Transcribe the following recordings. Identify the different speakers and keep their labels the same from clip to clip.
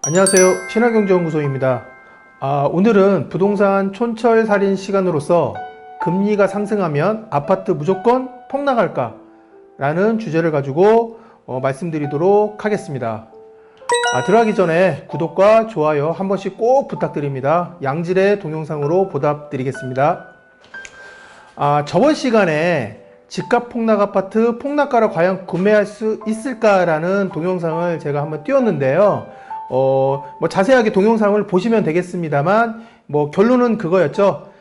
Speaker 1: 안녕하세요. 신한경제연구소입니다. 오늘은 부동산 촌철살인 시간으로서 금리가 상승하면 아파트 무조건 폭락할까? 라는 주제를 가지고 말씀드리도록 하겠습니다. 들어가기 전에 구독과 좋아요 한 번씩 꼭 부탁드립니다. 양질의 동영상으로 보답드리겠습니다. 저번 시간에 집값 폭락 아파트 폭락가를 과연 구매할 수 있을까라는 동영상을 제가 한번 띄웠는데요. 자세하게 동영상을 보시면 되겠습니다만, 결론은 그거였죠.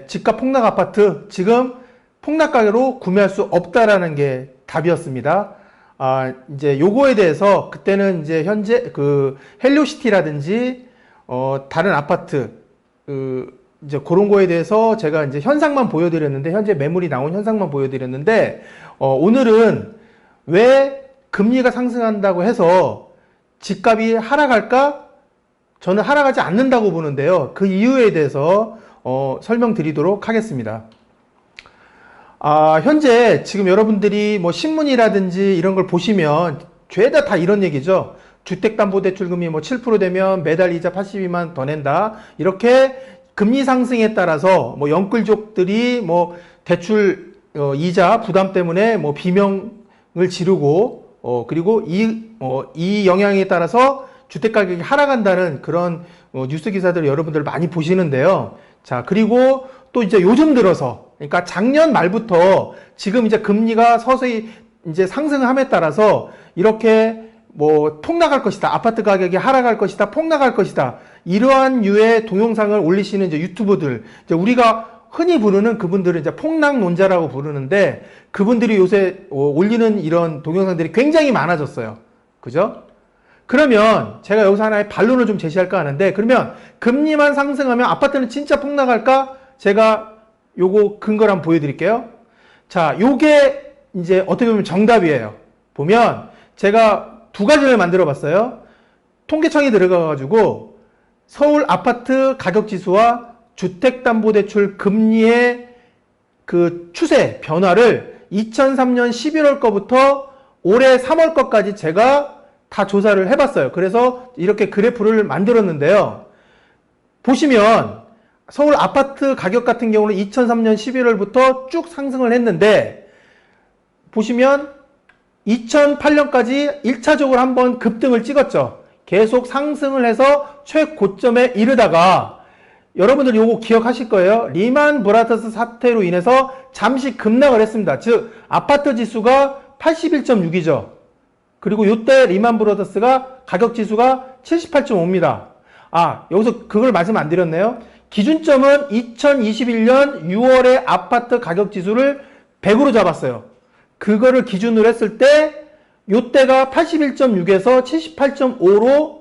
Speaker 1: 집값 폭락 아파트, 지금 폭락가로 구매할 수 없다라는 게 답이었습니다. 이제 요거에 대해서 그때는 이제 현재 헬리오시티라든지, 다른 아파트, 이제 그런 거에 대해서 제가 이제 현상만 보여드렸는데, 현재 매물이 나온 현상만 보여드렸는데, 오늘은 왜 금리가 상승한다고 해서 집값이 하락할까? 저는 하락하지 않는다고 보는데요. 그 이유에 대해서 설명드리도록 하겠습니다. 현재 지금 여러분들이 신문이라든지 이런 걸 보시면 죄다 다 이런 얘기죠. 주택담보대출금리 7% 되면 매달 이자 82만 더 낸다. 이렇게 금리 상승에 따라서 영끌족들이 대출 이자 부담 때문에 비명을 지르고 그리고 이 영향에 따라서 주택가격이 하락한다는 그런 뉴스 기사들을 여러분들 많이 보시는데요. 자, 그리고 또 이제 요즘 들어서, 그러니까 작년 말부터 지금 이제 금리가 서서히 이제 상승함에 따라서 이렇게 폭락할 것이다. 아파트 가격이 하락할 것이다. 폭락할 것이다. 이러한 유의 동영상을 올리시는 이제 유튜버들, 이제 우리가 흔히 부르는 그분들은 이제 폭락론자라고 부르는데, 그분들이 요새 올리는 이런 동영상들이 굉장히 많아졌어요. 그죠? 그러면 제가 여기서 하나의 반론을 좀 제시할까 하는데, 그러면 금리만 상승하면 아파트는 진짜 폭락할까? 제가 요거 근거를 한번 보여드릴게요. 자, 요게 이제 어떻게 보면 정답이에요. 보면 제가 두 가지를 만들어 봤어요. 통계청이 들어가가지고 서울 아파트 가격 지수와 주택담보대출 금리의 그 추세 변화를 2003년 11월 거부터 올해 3월 거까지 제가 다 조사를 해봤어요. 그래서 이렇게 그래프를 만들었는데요. 보시면 서울 아파트 가격 같은 경우는 2003년 11월부터 쭉 상승을 했는데, 보시면 2008년까지 1차적으로 한번 급등을 찍었죠. 계속 상승을 해서 최고점에 이르다가, 여러분들 요거 기억하실 거예요. 리만 브라더스 사태로 인해서 잠시 급락을 했습니다. 즉 아파트 지수가 81.6이죠. 그리고 요때 리만 브라더스가 가격 지수가 78.5입니다. 여기서 그걸 말씀 안 드렸네요. 기준점은 2021년 6월에 아파트 가격 지수를 100으로 잡았어요. 그거를 기준으로 했을 때 요때가 81.6에서 78.5로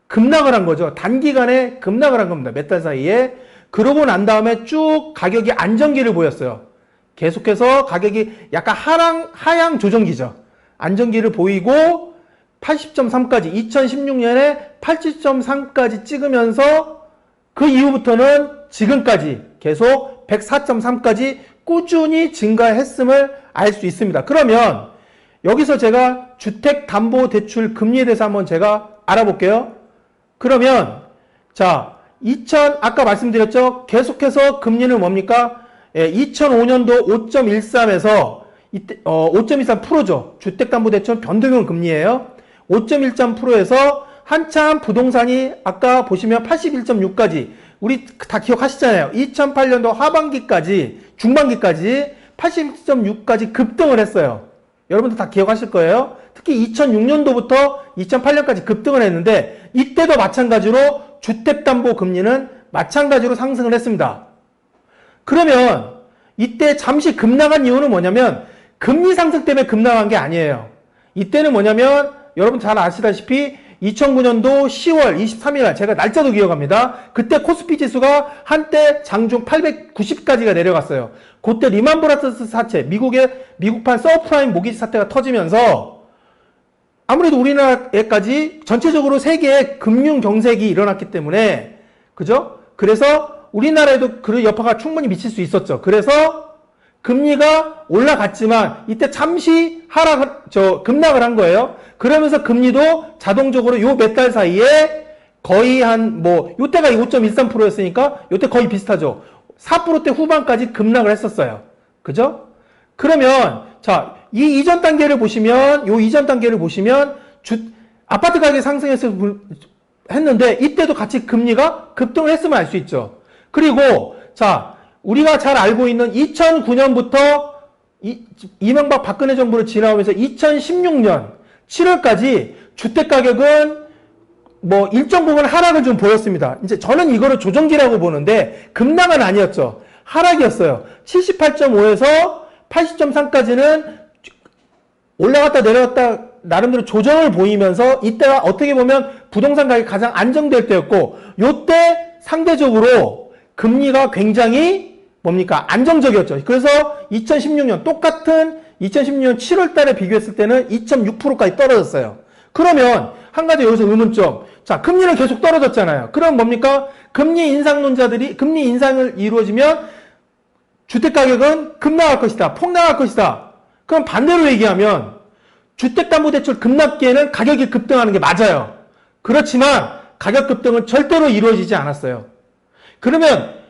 Speaker 1: 급락을 한 거죠. 단기간에 급락을 한 겁니다. 몇 달 사이에. 그러고 난 다음에 쭉 가격이 안정기를 보였어요. 계속해서 가격이 약간 하향 조정기죠. 안정기를 보이고 80.3까지 2016년에 80.3까지 찍으면서 그 이후부터는 지금까지 계속 104.3까지 꾸준히 증가했음을 알 수 있습니다. 그러면 여기서 제가 주택담보대출 금리에 대해서 한번 제가 알아볼게요. 그러면 자, 아까 말씀드렸죠. 계속해서 금리는 뭡니까? 2005년도 5.13에서 이때 5.13%죠. 주택담보대출 변동형 금리예요. 5.13%에서 한참 부동산이 아까 보시면 81.6까지 우리 다 기억하시잖아요. 2008년도 하반기까지 중반기까지 81.6까지 급등을 했어요. 여러분들 다 기억하실 거예요. 특히 2006년도부터 2008년까지 급등을 했는데, 이때도 마찬가지로 주택담보금리는 마찬가지로 상승을 했습니다. 그러면 이때 잠시 급락한 이유는 뭐냐면 금리 상승 때문에 급락한 게 아니에요. 이때는 뭐냐면 여러분 잘 아시다시피 2009년도 10월 23일 날, 제가 날짜도 기억합니다. 그때 코스피 지수가 한때 장중 890까지가 내려갔어요. 그때 리만 브라더스 사태, 미국판 서프라임 모기지 사태가 터지면서 아무래도 우리나라에까지 전체적으로 세계의 금융 경색이 일어났기 때문에, 그죠? 그래서 우리나라에도 그 여파가 충분히 미칠 수 있었죠. 그래서 금리가 올라갔지만 이때 잠시 급락을 한 거예요. 그러면서 금리도 자동적으로 요 몇 달 사이에 거의 요때가 5.13%였으니까 요때 거의 비슷하죠. 4%대 후반까지 급락을 했었어요. 그죠? 그러면, 자, 이 이전 단계를 보시면, 아파트 가격이 했는데, 이때도 같이 금리가 급등을 했으면 알 수 있죠. 그리고, 자, 우리가 잘 알고 있는 2009년부터 이명박 박근혜 정부를 지나오면서 2016년 7월까지 주택가격은 일정 부분 하락을 좀 보였습니다. 이제 저는 이거를 조정기라고 보는데 급락은 아니었죠. 하락이었어요. 78.5에서 80.3까지는 올라갔다 내려갔다 나름대로 조정을 보이면서 이때가 어떻게 보면 부동산 가격이 가장 안정될 때였고 요때 상대적으로 금리가 굉장히 안정적이었죠. 그래서 2016년 똑같은 2016년 7월 달에 비교했을 때는 2.6%까지 떨어졌어요. 그러면 한 가지 여기서 의문점. 자, 금리는 계속 떨어졌잖아요. 그럼 금리 인상론자들이 금리 인상을 이루어지면 주택가격은 급락할 것이다. 폭락할 것이다. 그럼 반대로 얘기하면 주택담보대출 급락기에는 가격이 급등하는 게 맞아요. 그렇지만 가격 급등은 절대로 이루어지지 않았어요. 그러면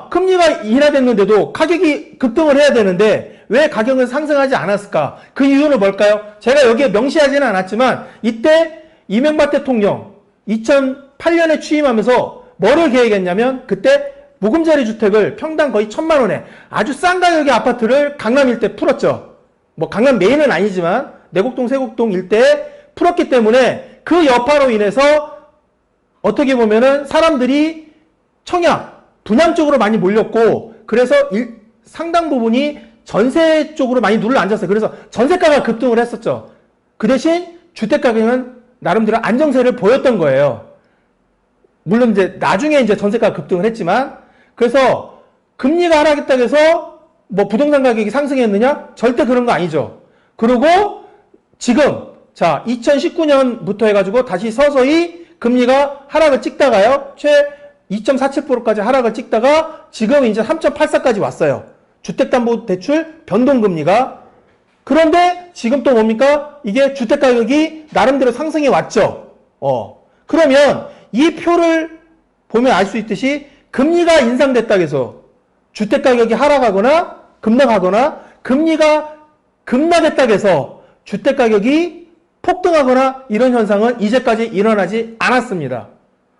Speaker 1: 금리가 인하됐는데도 가격이 급등을 해야 되는데 왜 가격은 상승하지 않았을까? 그 이유는 뭘까요? 제가 여기에 명시하지는 않았지만 이때 이명박 대통령 2008년에 취임하면서 뭐를 계획했냐면 그때 모금자리 주택을 평당 거의 1,000만 원에 아주 싼 가격의 아파트를 강남 일대 풀었죠. 강남 메인은 아니지만 내곡동, 세곡동 일대에 풀었기 때문에 그 여파로 인해서 어떻게 보면은 사람들이 청약, 분양 쪽으로 많이 몰렸고 그래서 상당 부분이 전세 쪽으로 많이 눌러 앉았어요. 그래서 전세가가 급등을 했었죠. 그 대신 주택가격은 나름대로 안정세를 보였던 거예요. 물론 나중에 전세가가 급등을 했지만 그래서 금리가 하락했다고 해서 부동산 가격이 상승했느냐? 절대 그런 거 아니죠. 그리고 지금 2019년부터 해가지고 다시 서서히 금리가 하락을 찍다가요. 2.47%까지 하락을 찍다가 지금 이제 3.84까지 왔어요. 주택담보대출 변동금리가. 그런데 지금 또 이게 주택가격이 나름대로 상승해 왔죠. 그러면 이 표를 보면 알 수 있듯이 금리가 인상됐다고 해서 주택가격이 하락하거나 급락하거나 금리가 급락했다고 해서 주택가격이 폭등하거나 이런 현상은 이제까지 일어나지 않았습니다.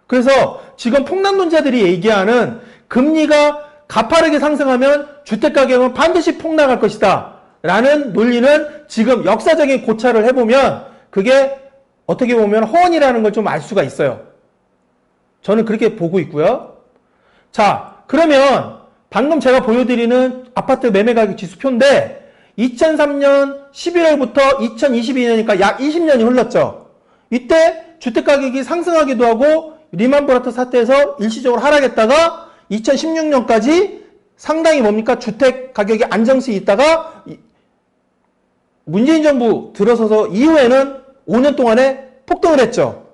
Speaker 1: 그래서 지금 폭락론자들이 얘기하는 금리가 가파르게 상승하면 주택가격은 반드시 폭락할 것이다 라는 논리는 지금 역사적인 고찰을 해보면 그게 어떻게 보면 허언이라는 걸 좀 알 수가 있어요. 저는 그렇게 보고 있고요. 자, 그러면 방금 제가 보여드리는 아파트 매매가격 지수표인데 2003년 11월부터 2022년이니까 약 20년이 흘렀죠. 이때 주택가격이 상승하기도 하고 리만브라더 사태에서 일시적으로 하락했다가 2016년까지 상당히 주택가격이 안정시 있다가 문재인 정부 들어서서 이후에는 5년 동안에 폭등을 했죠.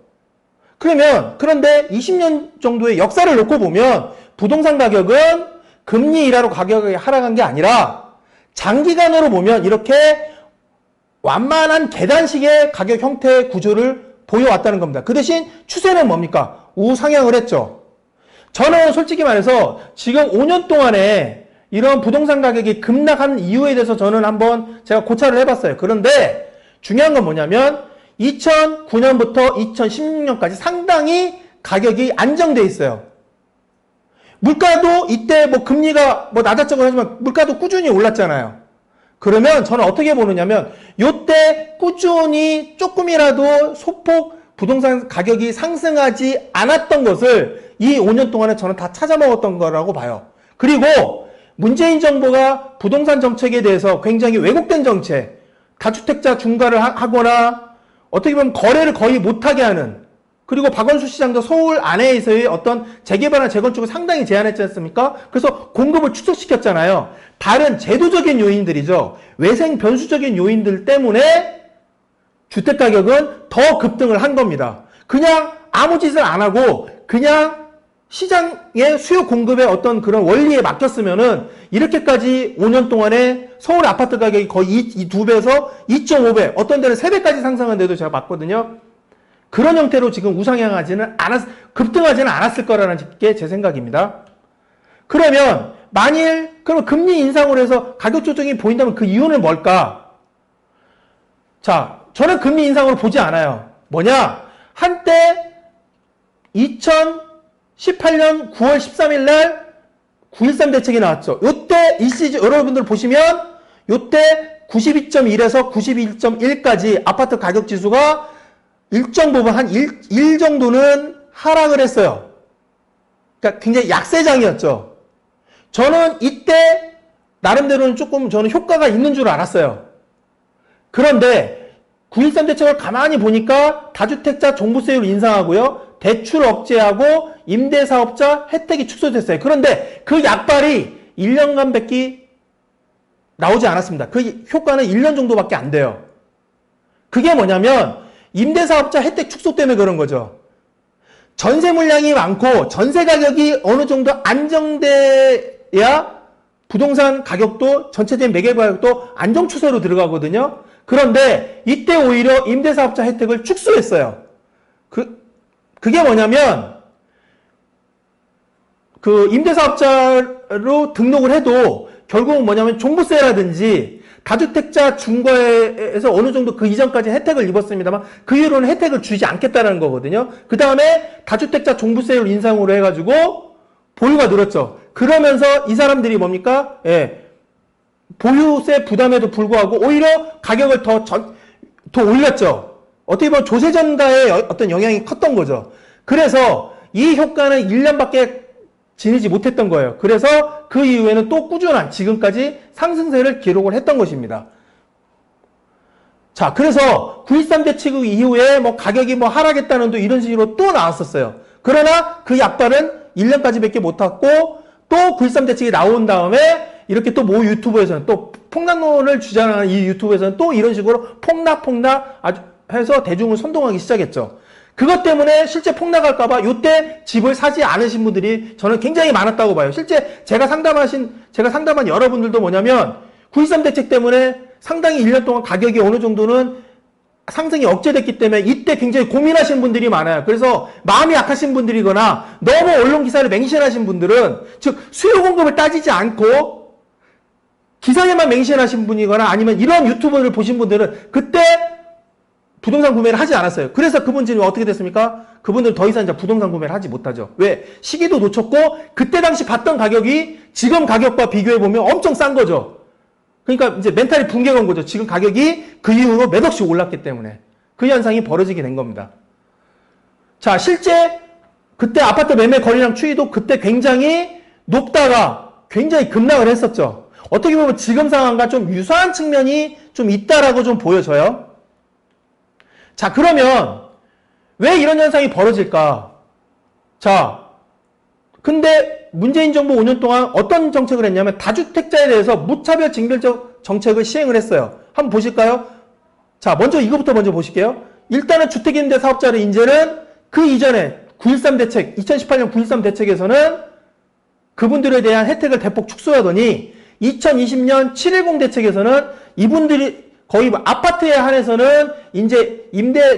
Speaker 1: 그런데 20년 정도의 역사를 놓고 보면 부동산 가격은 금리 인하로 가격이 하락한 게 아니라 장기간으로 보면 이렇게 완만한 계단식의 가격 형태 구조를 보여왔다는 겁니다. 그 대신 추세는 우상향을 했죠. 저는 솔직히 말해서 지금 5년 동안에 이런 부동산 가격이 급락한 이유에 대해서 저는 한번 제가 고찰을 해봤어요. 그런데 중요한 건 뭐냐면 2009년부터 2016년까지 상당히 가격이 안정돼 있어요. 물가도 이때 금리가 낮았다고 하지만 물가도 꾸준히 올랐잖아요. 그러면 저는 어떻게 보느냐면 요때 꾸준히 조금이라도 소폭 부동산 가격이 상승하지 않았던 것을 이 5년 동안에 저는 다 찾아먹었던 거라고 봐요. 그리고 문재인 정부가 부동산 정책에 대해서 굉장히 왜곡된 정책, 다주택자 중과를 하거나 어떻게 보면 거래를 거의 못하게 하는, 그리고 박원순 시장도 서울 안에서의 어떤 재개발이나 재건축을 상당히 제한했지 않습니까? 그래서 공급을 축소시켰잖아요. 다른 제도적인 요인들이죠. 외생 변수적인 요인들 때문에 주택가격은 더 급등을 한 겁니다. 그냥 아무 짓을 안 하고 그냥 시장의 수요 공급의 어떤 그런 원리에 맡겼으면은 이렇게까지 5년 동안에 서울 아파트 가격이 거의 이 2배에서 2.5배, 어떤 데는 3배까지 상승한 데도 제가 봤거든요. 그런 형태로 지금 급등하지는 않았을 거라는 게 제 생각입니다. 그러면 그러면 금리 인상으로 해서 가격 조정이 보인다면 그 이유는 뭘까? 자, 저는 금리 인상으로 보지 않아요. 뭐냐? 한때 2018년 9월 13일 날 9.13 대책이 나왔죠. 요때 이 시즌 여러분들 보시면 요때 92.1에서 91.1까지 아파트 가격 지수가 일정 부분 한 1 정도는 하락을 했어요. 그러니까 굉장히 약세장이었죠. 저는 이때 나름대로는 조금 저는 효과가 있는 줄 알았어요. 그런데 9.13 대책을 가만히 보니까 다주택자 종부세율 인상하고요. 대출 억제하고 임대사업자 혜택이 축소됐어요. 그런데 그 약발이 1년간밖에 나오지 않았습니다. 그 효과는 1년 정도밖에 안 돼요. 그게 뭐냐면 임대사업자 혜택 축소 때문에 그런 거죠. 전세 물량이 많고 전세 가격이 어느 정도 안정돼야 부동산 가격도 전체적인 매매 가격도 안정 추세로 들어가거든요. 그런데 이때 오히려 임대사업자 혜택을 축소했어요. 그게 뭐냐면 그 임대사업자로 등록을 해도 결국은 뭐냐면 종부세라든지 다주택자 중과에서 어느 정도 그 이전까지 혜택을 입었습니다만 그 이후로는 혜택을 주지 않겠다는 거거든요. 그 다음에 다주택자 종부세율 인상으로 해가지고 보유가 늘었죠. 그러면서 이 사람들이 뭡니까? 보유세 부담에도 불구하고 오히려 가격을 더 올렸죠. 어떻게 보면 조세 전가의 어떤 영향이 컸던 거죠. 그래서 이 효과는 1년밖에 지니지 못했던 거예요. 그래서 그 이후에는 또 꾸준한 지금까지 상승세를 기록을 했던 것입니다. 자, 그래서 9.13 대책 이후에 뭐 가격이 뭐 하락했다는 도 이런 식으로 또 나왔었어요. 그러나 그 약발은 1년까지밖에 못했고 또 9.13 대책이 나온 다음에 이렇게 또 모 유튜브에서는 또 폭락론을 주장하는 이 유튜브에서는 또 이런 식으로 폭락 해서 대중을 선동하기 시작했죠. 그것 때문에 실제 폭락할까봐 요때 집을 사지 않으신 분들이 저는 굉장히 많았다고 봐요. 실제 제가 상담한 여러분들도 뭐냐면 9.13 대책 때문에 상당히 1년 동안 가격이 어느 정도는 상승이 억제됐기 때문에 이때 굉장히 고민하시는 분들이 많아요. 그래서 마음이 약하신 분들이거나 너무 언론 기사를 맹신하신 분들은 즉 수요 공급을 따지지 않고 기사에만 맹신하신 분이거나 아니면 이런 유튜브를 보신 분들은 그때 부동산 구매를 하지 않았어요. 그래서 그분들이 어떻게 됐습니까? 그분들 더 이상 이제 부동산 구매를 하지 못하죠. 왜? 시기도 놓쳤고 그때 당시 봤던 가격이 지금 가격과 비교해 보면 엄청 싼 거죠. 그러니까 이제 멘탈이 붕괴가 온 거죠. 지금 가격이 그 이후로 몇 억씩 올랐기 때문에 그 현상이 벌어지게 된 겁니다. 자, 실제 그때 아파트 매매 거래량 추이도 그때 굉장히 높다가 굉장히 급락을 했었죠. 어떻게 보면 지금 상황과 좀 유사한 측면이 좀 있다라고 좀 보여져요. 자, 그러면 왜 이런 현상이 벌어질까? 자, 근데 문재인 정부 5년 동안 어떤 정책을 했냐면 다주택자에 대해서 무차별 징별적 정책을 시행을 했어요. 한번 보실까요? 자, 먼저 이거부터 먼저 보실게요. 일단은 주택임대 사업자를 인제는 그 이전에 9.13 대책, 2018년 9.13 대책에서는 그분들에 대한 혜택을 대폭 축소하더니 2020년 7.10 대책에서는 이분들이 거의 아파트에 한해서는 이제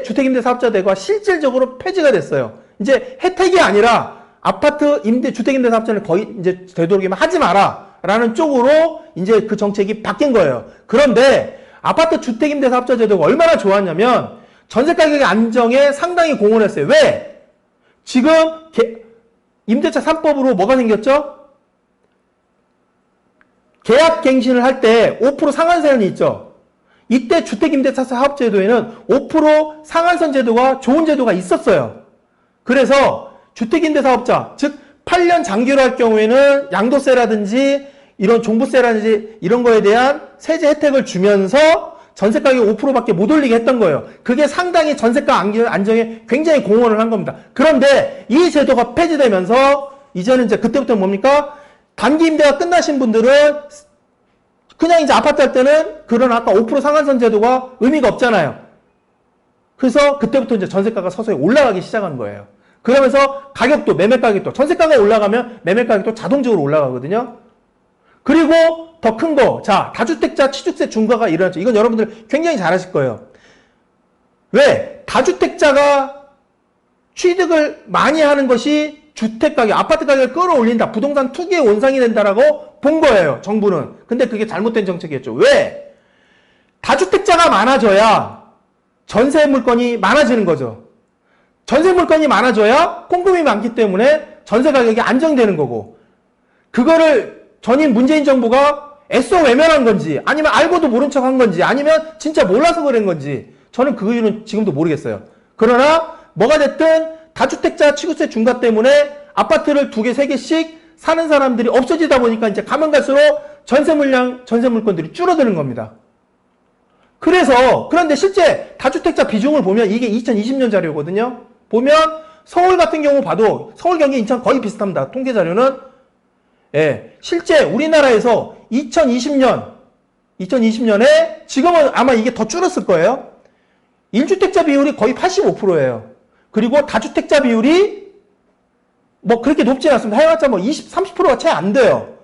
Speaker 1: 주택임대 사업자들과 실질적으로 폐지가 됐어요. 이제 혜택이 아니라 아파트 주택임대 사업자는 거의 이제 되도록이면 하지 마라 라는 쪽으로 이제 그 정책이 바뀐 거예요. 그런데 아파트 주택임대 사업자 제도가 얼마나 좋았냐면 전세 가격의 안정에 상당히 공헌했어요. 왜? 지금 임대차 3법으로 뭐가 생겼죠? 계약갱신을 할 때 5% 상한선이 있죠. 이때 주택임대차 사업제도에는 5% 상한선 제도가 좋은 제도가 있었어요. 그래서 주택임대사업자, 즉 8년 장기로 할 경우에는 양도세라든지 이런 종부세라든지 이런 거에 대한 세제 혜택을 주면서 전세가격 5%밖에 못 올리게 했던 거예요. 그게 상당히 전세가 안정에 굉장히 공헌을 한 겁니다. 그런데 이 제도가 폐지되면서 이제는 이제 그때부터 뭡니까? 단기 임대가 끝나신 분들은 그냥 이제 아파트 할 때는 그런 아까 5% 상한선 제도가 의미가 없잖아요. 그래서 그때부터 이제 전세가가 서서히 올라가기 시작한 거예요. 그러면서 가격도, 매매 가격도, 전세가가 올라가면 매매 가격도 자동적으로 올라가거든요. 그리고 더 큰 거, 자, 다주택자 취득세 중과가 일어났죠. 이건 여러분들 굉장히 잘 아실 거예요. 왜? 다주택자가 취득을 많이 하는 것이 주택가격, 아파트 가격을 끌어올린다. 부동산 투기의 원상이 된다라고 본 거예요. 정부는. 근데 그게 잘못된 정책이었죠. 왜? 다주택자가 많아져야 전세 물건이 많아지는 거죠. 전세 물건이 많아져야 공급이 많기 때문에 전세 가격이 안정되는 거고, 그거를 전임 문재인 정부가 애써 외면한 건지, 아니면 알고도 모른 척 한 건지, 아니면 진짜 몰라서 그런 건지, 저는 그 이유는 지금도 모르겠어요. 그러나 뭐가 됐든 다주택자 취득세 중과 때문에 아파트를 2개, 3개씩 사는 사람들이 없어지다 보니까 이제 가면 갈수록 전세 물건들이 줄어드는 겁니다. 그런데 실제 다주택자 비중을 보면 이게 2020년 자료거든요. 보면 서울 같은 경우 봐도 서울, 경기, 인천 거의 비슷합니다. 통계 자료는. 예, 실제 우리나라에서 2020년에 지금은 아마 이게 더 줄었을 거예요. 1주택자 비율이 거의 85%예요. 그리고 다주택자 비율이 뭐 그렇게 높진 않습니다. 해봤자 뭐 20, 30%가 채 안 돼요.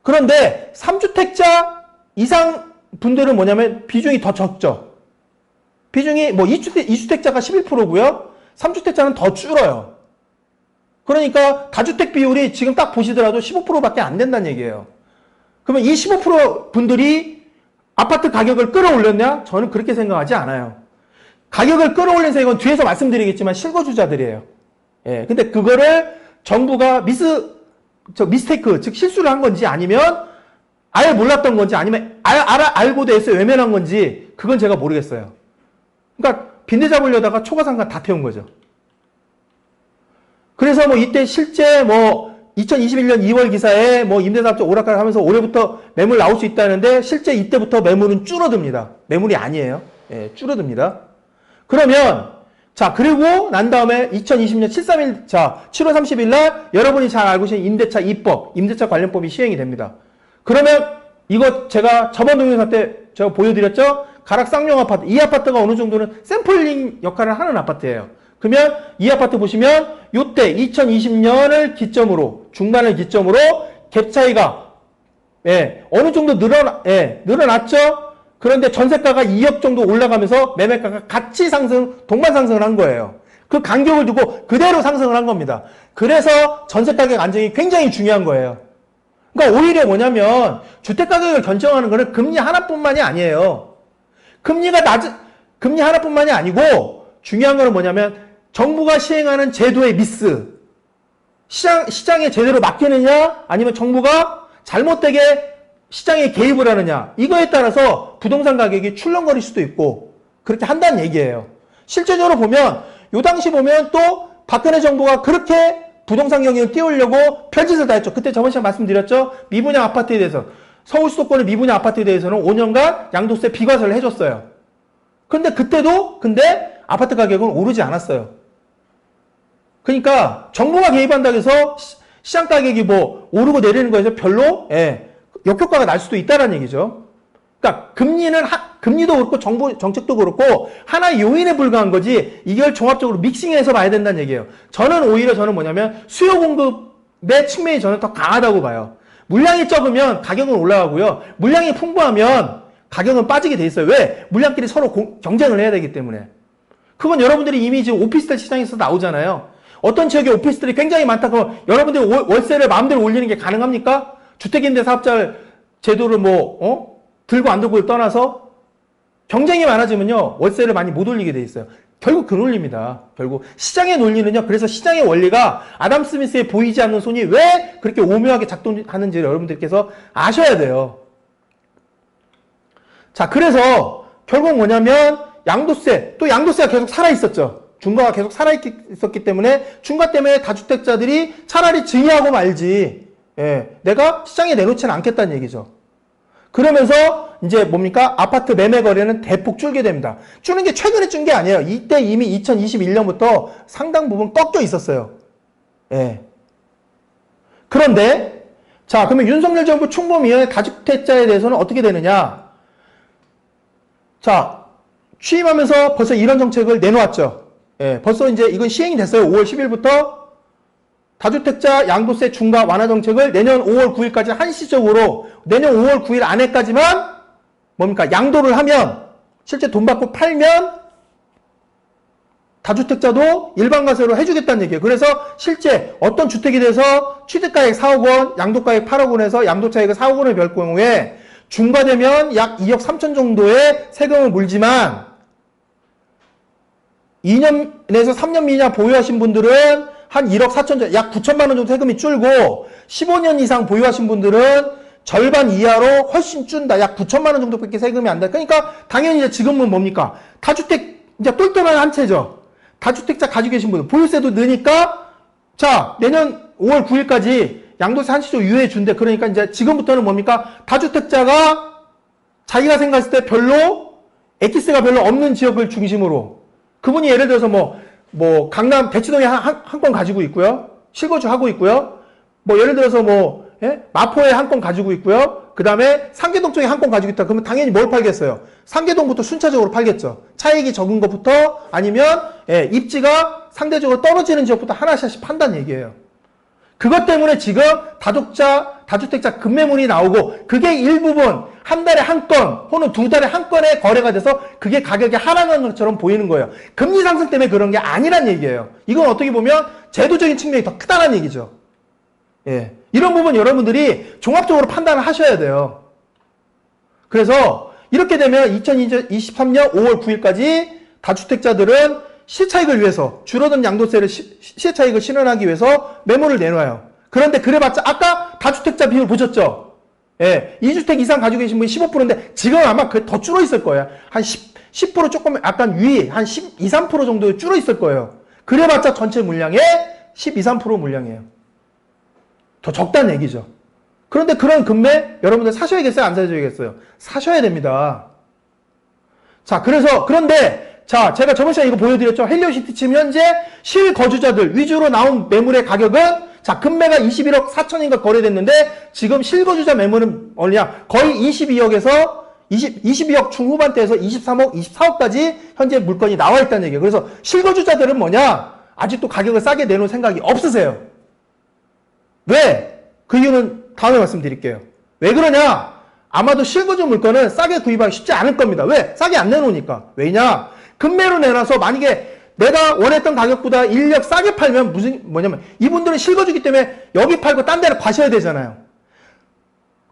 Speaker 1: 그런데 3주택자 이상 분들은 뭐냐면 비중이 더 적죠. 비중이 뭐 2주택자가 11%고요. 3주택자는 더 줄어요. 그러니까 다주택 비율이 지금 딱 보시더라도 15%밖에 안 된다는 얘기예요. 그러면 이 15% 분들이 아파트 가격을 끌어올렸냐? 저는 그렇게 생각하지 않아요. 가격을 끌어올린 세력은 뒤에서 말씀드리겠지만 실거주자들이에요. 예, 근데 그거를 정부가 미스테이크, 즉 실수를 한 건지, 아니면 아예 몰랐던 건지, 아니면 알고도 애써 외면한 건지, 그건 제가 모르겠어요. 그러니까 빈대 잡으려다가 초과상가 다 태운 거죠. 그래서 뭐 이때 실제 뭐 2021년 2월 기사에 뭐 임대사업자 오락가락 하면서 올해부터 매물 나올 수 있다는데, 실제 이때부터 매물은 줄어듭니다. 매물이 아니에요. 예, 줄어듭니다. 그러면 자, 그리고 난 다음에 2020년 7월 30일 날 여러분이 잘 알고 계신 임대차 2법, 임대차 관련법이 시행이 됩니다. 그러면 이거 제가 저번 동영상 때 제가 보여드렸죠? 가락 쌍용 아파트. 이 아파트가 어느 정도는 샘플링 역할을 하는 아파트예요. 그러면 이 아파트 보시면 요때 2020년을 기점으로, 중반을 기점으로 갭 차이가 어느 정도 늘어났죠? 그런데 전세가가 2억 정도 올라가면서 매매가가 같이 동반 상승을 한 거예요. 그 간격을 두고 그대로 상승을 한 겁니다. 그래서 전세가격 안정이 굉장히 중요한 거예요. 그러니까 오히려 뭐냐면 주택가격을 결정하는 거는 금리 하나뿐만이 아니에요. 금리 하나뿐만이 아니고 중요한 거는 뭐냐면 정부가 시행하는 제도의 미스, 시장에 제대로 맡기느냐, 아니면 정부가 잘못되게 시장에 개입을 하느냐, 이거에 따라서 부동산 가격이 출렁거릴 수도 있고 그렇게 한다는 얘기예요. 실제적으로 보면 요 당시 보면 또 박근혜 정부가 그렇게 부동산 경기를 띄우려고 별짓을 다 했죠. 그때 저번 시간에 말씀드렸죠. 미분양 아파트에 대해서, 서울 수도권의 미분양 아파트에 대해서는 5년간 양도세 비과세를 해줬어요. 근데 그때도 아파트 가격은 오르지 않았어요. 그러니까 정부가 개입한다고 해서 시장 가격이 뭐 오르고 내리는 거에서 별로 역효과가 날 수도 있다는 얘기죠. 그러니까 금리도 그렇고 정부 정책도 그렇고 하나의 요인에 불과한 거지, 이걸 종합적으로 믹싱해서 봐야 된다는 얘기예요. 저는 뭐냐면 수요 공급의 측면이 저는 더 강하다고 봐요. 물량이 적으면 가격은 올라가고요. 물량이 풍부하면 가격은 빠지게 돼 있어요. 왜? 물량끼리 서로 경쟁을 해야 되기 때문에. 그건 여러분들이 이미 지금 오피스텔 시장에서 나오잖아요. 어떤 지역에 오피스텔이 굉장히 많다. 그럼 여러분들이 월세를 마음대로 올리는 게 가능합니까? 주택임대사업자 제도를 들고 안 들고를 떠나서 경쟁이 많아지면요, 월세를 많이 못 올리게 돼 있어요. 결국 그 논리입니다. 결국 시장의 논리는요, 그래서 시장의 원리가 아담 스미스의 보이지 않는 손이 왜 그렇게 오묘하게 작동하는지를 여러분들께서 아셔야 돼요. 자, 그래서 결국 뭐냐면 양도세가 계속 살아있었죠. 중과가 계속 살아있었기 때문에, 중과 때문에 다주택자들이 차라리 증여하고 말지, 내가 시장에 내놓지는 않겠다는 얘기죠. 그러면서 이제 뭡니까? 아파트 매매 거래는 대폭 줄게 됩니다. 줄는 게 최근에 준 게 아니에요. 이때 이미 2021년부터 상당 부분 꺾여 있었어요. 그런데 자, 그러면 윤석열 정부 총범위의 다주택자에 대해서는 어떻게 되느냐? 자, 취임하면서 벌써 이런 정책을 내놓았죠. 예, 벌써 이제 이건 시행이 됐어요. 5월 10일부터 다주택자 양도세 중과 완화 정책을 내년 5월 9일까지 한시적으로 내년 5월 9일 안에까지만 뭡니까? 양도를 하면 실제 돈 받고 팔면 다주택자도 일반과세로 해주겠다는 얘기예요. 그래서 실제 어떤 주택에 대해서 취득가액 4억 원, 양도가액 8억 원에서 양도차익을 4억 원을 별 경우에 중과되면 약 2억 3천 정도의 세금을 물지만 2년에서 3년 미만 보유하신 분들은 한 1억 4천 정도, 약 9천만 원 정도 세금이 줄고 15년 이상 보유하신 분들은 절반 이하로 훨씬 준다. 약 9천만 원 정도밖에 세금이 안 돼. 그러니까 당연히 이제 지금은 뭡니까? 다주택 이제 똘똘한 한 채죠. 다주택자 가지고 계신 분들 보유세도 느니까 자 내년 5월 9일까지 양도세 한시적 유예 준대. 그러니까 이제 지금부터는 뭡니까? 다주택자가 자기가 생각했을 때 별로 엑기스가 별로 없는 지역을 중심으로 그분이 예를 들어서 뭐 강남 대치동에 한 건 가지고 있고요. 실거주 하고 있고요. 뭐 예를 들어서 마포에 한 건 가지고 있고요. 그 다음에 상계동 쪽에 한 건 가지고 있다. 그러면 당연히 뭘 팔겠어요? 상계동부터 순차적으로 팔겠죠. 차익이 적은 것부터 아니면 입지가 상대적으로 떨어지는 지역부터 하나씩 판다는 얘기예요. 그것 때문에 지금 다주택자 급매물이 나오고 그게 일부분 한 달에 한 건 혹은 두 달에 한 건의 거래가 돼서 그게 가격이 하락하는 것처럼 보이는 거예요. 금리 상승 때문에 그런 게 아니란 얘기예요. 이건 어떻게 보면 제도적인 측면이 더 크다는 얘기죠. 예. 이런 부분 여러분들이 종합적으로 판단을 하셔야 돼요. 그래서 이렇게 되면 2023년 5월 9일까지 다주택자들은 시차익을 위해서 줄어든 양도세를 시차익을 실현하기 위해서 매물을 내놔요. 그런데 그래봤자 아까 다주택자 비율 보셨죠? 예, 2주택 이상 가지고 계신 분이 15%인데 지금 아마 더 줄어 있을 거예요. 한 10% 조금 약간 위, 한 12, 3% 정도 줄어 있을 거예요. 그래봤자 전체 물량의 12, 3% 물량이에요. 더 적다는 얘기죠. 그런데 그런 금매 여러분들 사셔야겠어요? 안 사셔야겠어요? 사셔야 됩니다. 자, 그런데 자, 제가 저번 시간에 이거 보여드렸죠? 헬리오시티 지금 현재 실거주자들 위주로 나온 매물의 가격은 자, 금매가 21억 4천인가 거래됐는데 지금 실거주자 매물은 얼마냐? 거의 22억 중후반대에서 23억, 24억까지 현재 물건이 나와 있다는 얘기예요. 그래서 실거주자들은 뭐냐? 아직도 가격을 싸게 내놓을 생각이 없으세요. 왜? 그 이유는 다음에 말씀드릴게요. 왜 그러냐? 아마도 실거주 물건은 싸게 구입하기 쉽지 않을 겁니다. 왜? 싸게 안 내놓으니까. 왜냐? 금매로 내놔서 만약에 내가 원했던 가격보다 인력 싸게 팔면 뭐냐면 이분들은 실거주기 때문에 여기 팔고 딴 데를 가셔야 되잖아요.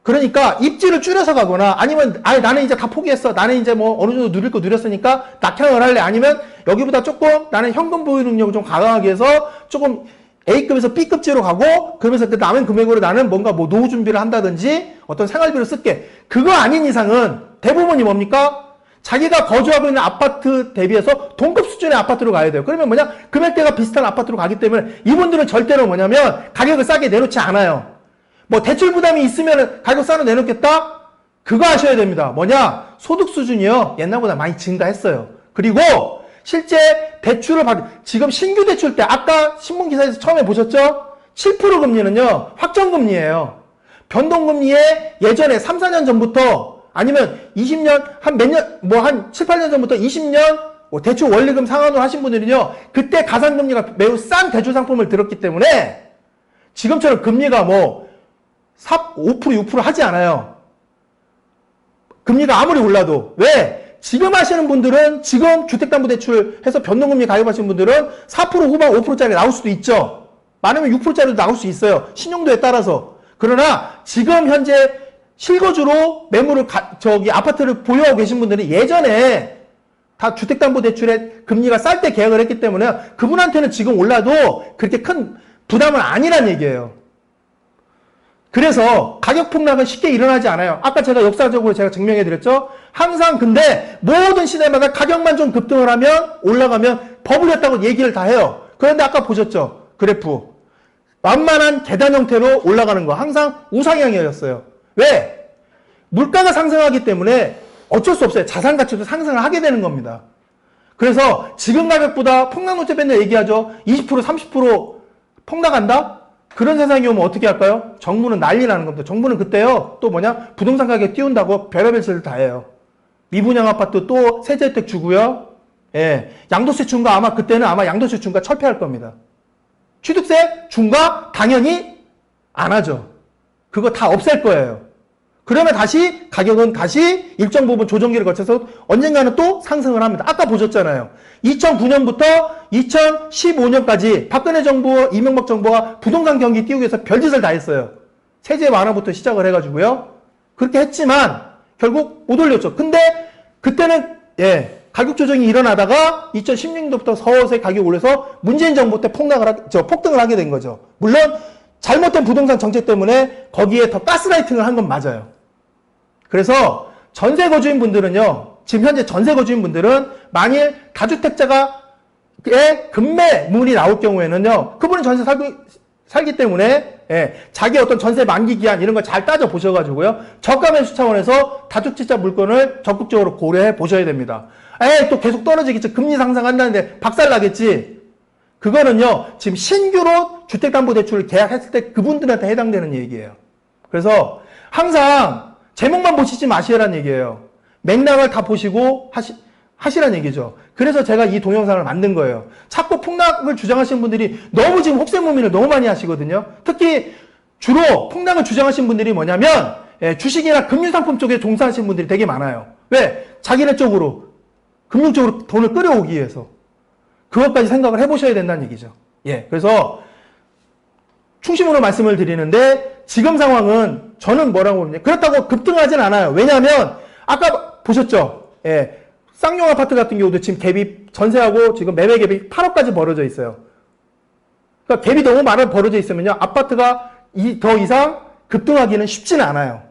Speaker 1: 그러니까 입지를 줄여서 가거나 아니면 나는 이제 다 포기했어. 나는 이제 뭐 어느 정도 누릴 거 누렸으니까 낙향을 할래. 아니면 여기보다 조금 나는 현금 보유 능력을 좀 강화하기 위해서 조금 A급에서 B급지로 가고 그러면서 그 남은 금액으로 나는 뭔가 뭐 노후 준비를 한다든지 어떤 생활비를 쓸게. 그거 아닌 이상은 대부분이 뭡니까? 자기가 거주하고 있는 아파트 대비해서 동급 수준의 아파트로 가야 돼요. 그러면 뭐냐? 금액대가 비슷한 아파트로 가기 때문에 이분들은 절대로 뭐냐면 가격을 싸게 내놓지 않아요. 뭐 대출 부담이 있으면 가격 싸게 내놓겠다? 그거 아셔야 됩니다. 뭐냐? 소득 수준이요. 옛날보다 많이 증가했어요. 그리고 실제 대출을 지금 신규 대출 때 아까 신문기사에서 처음에 보셨죠? 7% 금리는요. 확정금리예요. 변동금리에 예전에 3, 4년 전부터 아니면 20년, 한 7, 8년 전부터 20년 대출 원리금 상환을 하신 분들은요, 그때 가산금리가 매우 싼 대출 상품을 들었기 때문에 지금처럼 금리가 5%, 6% 하지 않아요. 금리가 아무리 올라도. 왜? 지금 하시는 분들은 지금 주택담보대출 해서 변동금리 가입하시는 분들은 4% 후반 5%짜리 나올 수도 있죠. 많으면 6%짜리도 나올 수 있어요. 신용도에 따라서. 그러나 지금 현재 실거주로 매물을 아파트를 보유하고 계신 분들은 예전에 다 주택담보대출에 금리가 쌀 때 계약을 했기 때문에 그분한테는 지금 올라도 그렇게 큰 부담은 아니란 얘기예요. 그래서 가격 폭락은 쉽게 일어나지 않아요. 아까 제가 역사적으로 제가 증명해 드렸죠. 항상 근데 모든 시대마다 가격만 좀 급등을 하면 올라가면 버블렸다고 얘기를 다 해요. 그런데 아까 보셨죠? 그래프. 완만한 계단 형태로 올라가는 거 항상 우상향이었어요. 왜? 물가가 상승하기 때문에 어쩔 수 없어요. 자산 가치도 상승을 하게 되는 겁니다. 그래서 지금 가격보다 폭락노제 맨날 얘기하죠. 20%, 30% 폭락한다? 그런 세상이 오면 어떻게 할까요? 정부는 난리 나는 겁니다. 정부는 그때요. 또 부동산 가격 띄운다고 별의별 짓을 다 해요. 미분양 아파트 또 세제 혜택 주고요. 예, 양도세 중과 아마 그때는 아마 양도세 중과 철폐할 겁니다. 취득세 중과 당연히 안 하죠. 그거 다 없앨 거예요. 그러면 다시 가격은 다시 일정 부분 조정기를 거쳐서 언젠가는 또 상승을 합니다. 아까 보셨잖아요. 2009년부터 2015년까지 박근혜 정부, 이명박 정부가 부동산 경기 띄우기 위해서 별짓을 다 했어요. 세제 완화부터 시작을 해가지고요. 그렇게 했지만 결국 못 올렸죠. 근데 그때는 가격 조정이 일어나다가 2016년부터 서서히 가격이 올려서 문재인 정부 때 폭등을 하게 된 거죠. 물론 잘못된 부동산 정책 때문에 거기에 더 가스라이팅을 한 건 맞아요. 그래서 전세 거주인 분들은요, 지금 현재 전세 거주인 분들은 만일 다주택자의 급매물이 나올 경우에는요, 그분은 전세 살기 때문에 자기 어떤 전세 만기 기한 이런 걸 잘 따져 보셔가지고요, 저가 매수 차원에서 다주택자 물건을 적극적으로 고려해 보셔야 됩니다. 또 계속 떨어지겠지. 금리 상승한다는데 박살 나겠지. 그거는요, 지금 신규로 주택담보대출을 계약했을 때 그분들한테 해당되는 얘기예요. 그래서 항상 제목만 보시지 마시라는 얘기예요. 맥락을 다 보시고 하시란 얘기죠. 그래서 제가 이 동영상을 만든 거예요. 자꾸 폭락을 주장하시는 분들이 너무 지금 혹세무민을 너무 많이 하시거든요. 특히 주로 폭락을 주장하시는 분들이 뭐냐면 주식이나 금융상품 쪽에 종사하시는 분들이 되게 많아요. 왜? 자기네 쪽으로 금융 쪽으로 돈을 끌어오기 위해서. 그것까지 생각을 해보셔야 된다는 얘기죠. 그래서 충심으로 말씀을 드리는데 지금 상황은 저는 뭐라고 봅니까? 그렇다고 급등하진 않아요. 왜냐하면 아까 보셨죠? 쌍용 아파트 같은 경우도 지금 갭이 전세하고 지금 매매 갭이 8억까지 벌어져 있어요. 그러니까 갭이 너무 많이 벌어져 있으면요, 아파트가 더 이상 급등하기는 쉽지는 않아요.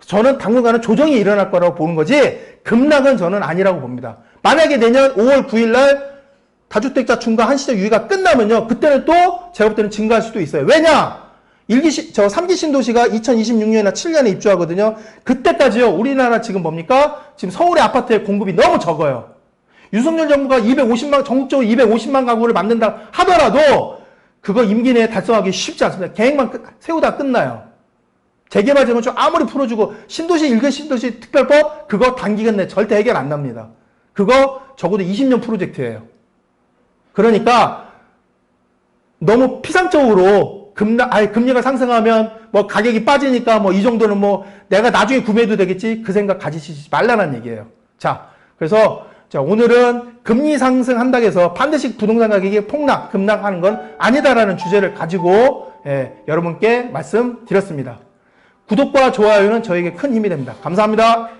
Speaker 1: 저는 당분간은 조정이 일어날 거라고 보는 거지 급락은 저는 아니라고 봅니다. 만약에 내년 5월 9일 날 다주택자 중과 한시적 유예가 끝나면요, 그때는 또 제가 볼 때는 증가할 수도 있어요. 왜냐? 3기 신도시가 2026년이나 7년에 입주하거든요. 그때까지요, 우리나라 지금 뭡니까? 지금 서울의 아파트의 공급이 너무 적어요. 윤석열 정부가 전국적으로 250만 가구를 만든다 하더라도 그거 임기 내에 달성하기 쉽지 않습니다. 계획만 세우다 끝나요. 재개발 재건축 아무리 풀어주고 신도시 1개 신도시 특별법 그거 단기간 내에 절대 해결 안 납니다. 그거 적어도 20년 프로젝트예요. 그러니까 너무 피상적으로 금리가 상승하면 뭐 가격이 빠지니까 뭐 이 정도는 뭐 내가 나중에 구매해도 되겠지 그 생각 가지시지 말라는 얘기예요. 자, 그래서 오늘은 금리 상승한다고 해서 반드시 부동산 가격이 급락하는 건 아니다라는 주제를 가지고 여러분께 말씀드렸습니다. 구독과 좋아요는 저에게 큰 힘이 됩니다. 감사합니다.